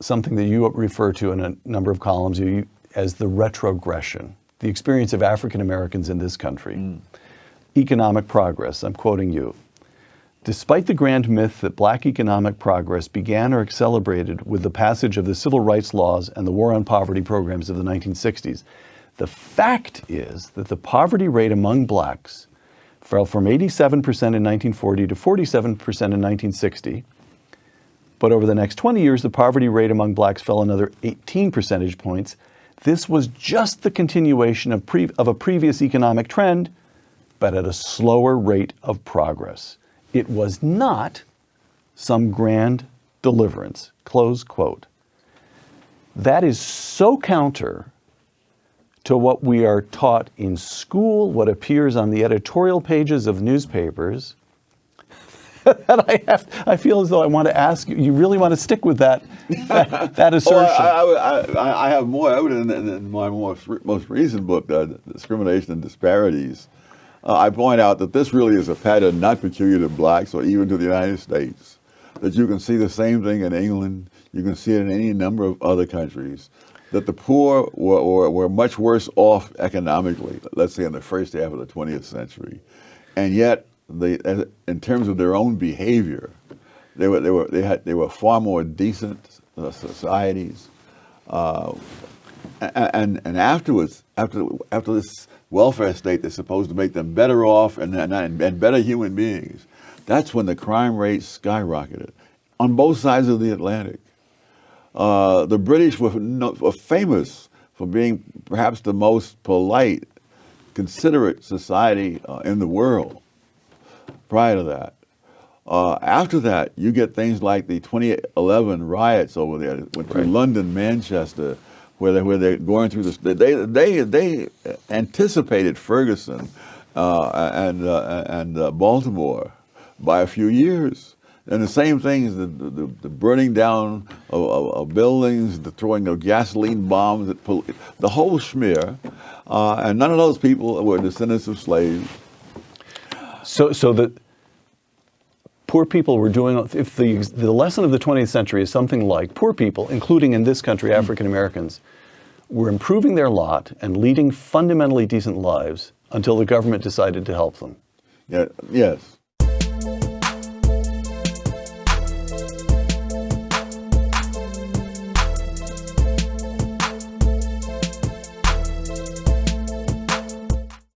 something that you refer to in a number of columns as the retrogression, the experience of African Americans in this country. Economic progress, I'm quoting you. Despite the grand myth that black economic progress began or accelerated with the passage of the civil rights laws and the war on poverty programs of the 1960s, the fact is that the poverty rate among blacks fell from 87% in 1940 to 47% in 1960. But over the next 20 years, the poverty rate among blacks fell another 18 percentage points. This was just the continuation of a previous economic trend, but at a slower rate of progress. It was not some grand deliverance, close quote. That is so counter to what we are taught in school, what appears on the editorial pages of newspapers, that I feel as though I want to ask you, you really want to stick with that assertion? I have more evidence in my most recent book, Discrimination and Disparities. I point out that this really is a pattern not peculiar to blacks or even to the United States, that you can see the same thing in England, you can see it in any number of other countries, that the poor were much worse off economically, let's say in the first half of the 20th century, and yet in terms of their own behavior, they were far more decent societies, and afterwards, after this welfare state that's supposed to make them better off and better human beings, that's when the crime rate skyrocketed on both sides of the Atlantic. The British were famous for being perhaps the most polite, considerate society in the world. Prior to that, after that, you get things like the 2011 riots over there, went through London, Manchester, where they're going through this. They anticipated Ferguson and Baltimore by a few years. And the same thing is the burning down of buildings, the throwing of gasoline bombs, the whole schmear. And none of those people were descendants of slaves. So the poor people were doing, if the lesson of the 20th century is something like poor people, including in this country, African Americans, were improving their lot and leading fundamentally decent lives until the government decided to help them. Yeah, yes.